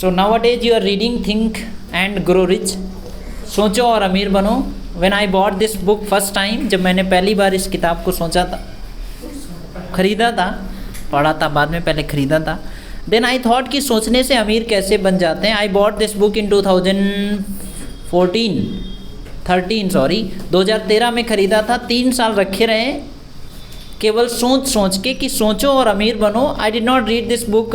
So nowadays you are reading Think and Grow Rich, सोचो और अमीर बनो. When I bought this book first time, जब मैंने पहली बार इस किताब को सोचा था, ख़रीदा था, पढ़ा था बाद में, पहले ख़रीदा था. Then I thought कि सोचने से अमीर कैसे बन जाते हैं. I bought this book in 2013 में ख़रीदा था. 3 साल रखे रहे केवल सोच के कि सोचो और अमीर बनो. I did not read this book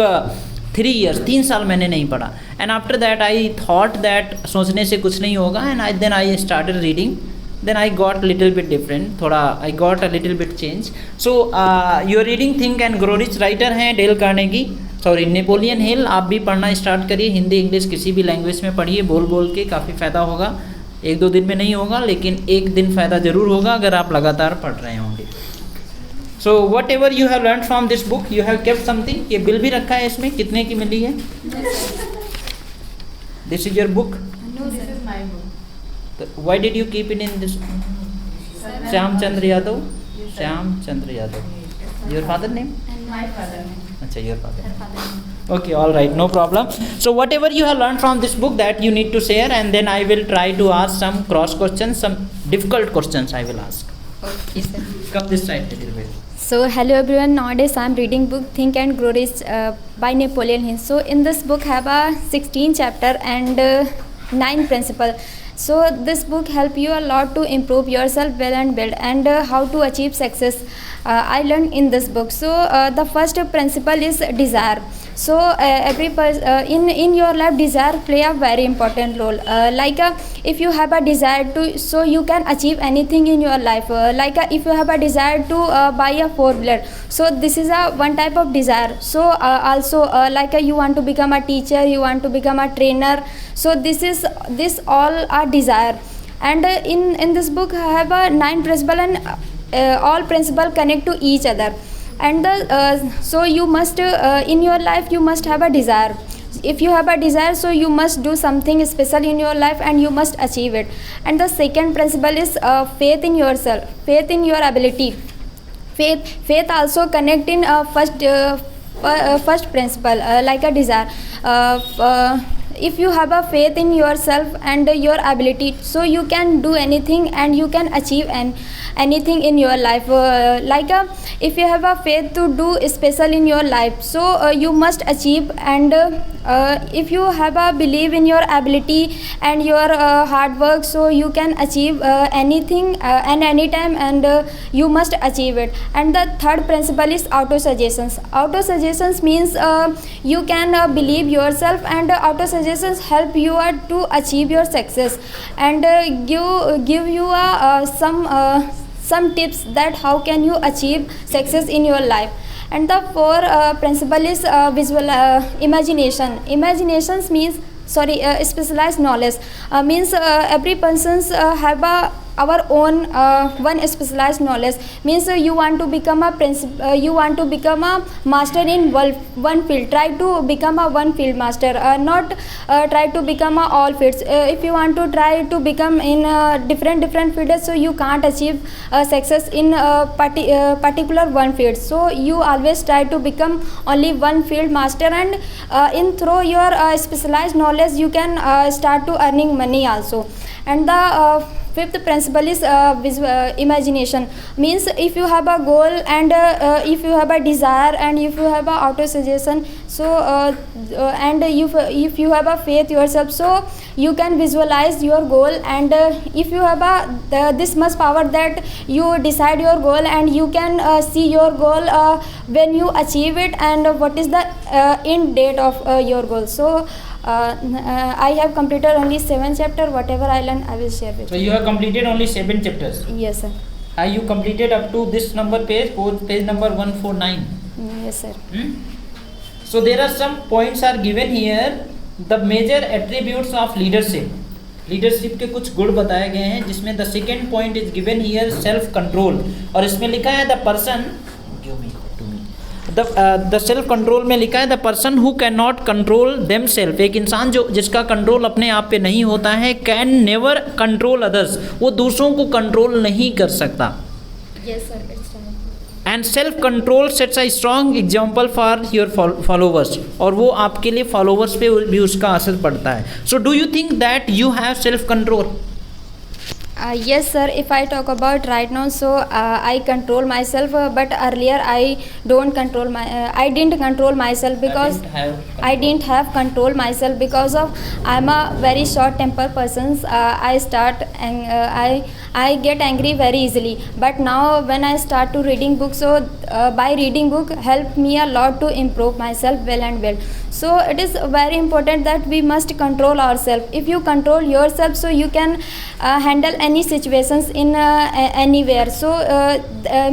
3 years, 3 साल मैंने नहीं पढ़ा. And after that I thought that सोचने से कुछ नहीं होगा. And then I started reading. Then I got little bit different, थोड़ा I got a little bit change. So you are reading think and grow rich. Writer हैं Dale Carnegie, sorry Napoleon Hill. आप भी पढ़ना start करिए, Hindi English किसी भी language में पढ़िए, बोल के काफ़ी फ़ायदा होगा. 1-2 दिन में नहीं होगा, लेकिन एक दिन फ़ायदा ज़रूर होगा अगर आप लगातार पढ़ रहे होंगे. So what ever you have learn from this book, you have kept something. ये बिल भी रखा है इसमें, कितने की मिली है? This is your book? No, this is my book. Why did you keep it in this? Shyamchandra Yadav. Shyamchandra Yadav. Your father name? And my father name. अच्छा, your father. Her father name. Okay, all right, no problem. So whatever you have learned from this book, that you need to share, and then I will try to ask some cross questions, some difficult questions I will ask. Okay, sir. Come this side a little bit. So hello everyone, nowadays I am reading book Think and Grow Rich by Napoleon Hill. So in this book have a 16 chapter and 9 principle. So this book help you a lot to improve yourself well and build and how to achieve success. I learned in this book. So the first principle is desire. So every in your life desire play a very important role. If you have a desire to, so you can achieve anything in your life. If you have a desire to buy a 4-wheeler, so this is a one type of desire. So also you want to become a teacher, you want to become a trainer. So this all are desire. And in this book I have a 9 principle, and all principle connect to each other. And so you must in your life you must have a desire. If you have a desire, so you must do something special in your life and you must achieve it. And the second principle is faith in yourself, faith in your ability. Faith also connect in first principle, like a desire. If you have a faith in yourself and your ability, so you can do anything and you can achieve anything in your life. If you have a faith to do special in your life, so you must achieve. And if you have a belief in your ability and your hard work, so you can achieve anything and anytime, and you must achieve it. And the third principle is auto-suggestions. Auto-suggestions means you can believe yourself, and auto-suggestions help you to achieve your success, and give you some tips that how can you achieve success in your life. And the fourth principle is visual imagination. Imaginations means specialized knowledge. Means every person's have our own one specialized knowledge. Means you want to become you want to become a master in one field. Try to become a one field master, not try to become all fields. If you want to try to become in different fields, so you can't achieve success in particular one field. So you always try to become only one field master, and through your specialized knowledge you can start to earning money also. And the fifth principle is imagination. Means if you have a goal, and if you have a desire, and if you have a auto suggestion, so and if you have a faith yourself, so you can visualize your goal. And if you have this much power that you decide your goal, and you can see your goal when you achieve it, and what is the end date of your goal. So I have completed only 7 chapters. Whatever I learned, I will share with you. So you have completed only 7 chapters. Yes, sir. Are you completed up to this number page number 149? Yes, sir. So there are some points are given here. The major attributes of leadership. Leadership के कुछ गुण बताए गए हैं, जिसमें the second point is given here self control, और इसमें लिखा है the person the self control में लिखा है the person who can not control them self. एक इंसान जिसका कंट्रोल अपने आप पे नहीं होता है, कैन नेवर कंट्रोल अदर्स, वो दूसरों को कंट्रोल नहीं कर सकता. Yes, sir. It's right. And self control sets a strong example for your followers, और वो आपके लिए फॉलोवर्स पे भी उसका असर पड़ता है. So do you think that you have self control? Yes, sir. If I talk about right now, so I control myself, but earlier I don't control my. I didn't control myself because I didn't have control myself because of I'm a very short temper person. I get angry very easily. But now when I start to reading books, so by reading book help me a lot to improve myself well and well. So it is very important that we must control ourselves. If you control yourself, so you can handle any situations in anywhere. So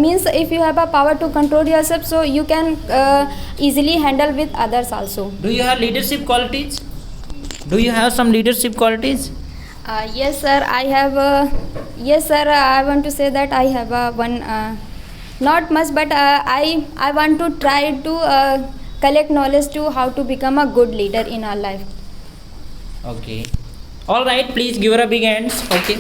means if you have a power to control yourself, so you can easily handle with others also. Do you have leadership qualities? Do you have some leadership qualities? Yes, sir. I have. Yes, sir. I want to say that I have one. Not much, but I want to try to collect knowledge to how to become a good leader in our life. Okay. All right. Please give her a big hands. Okay.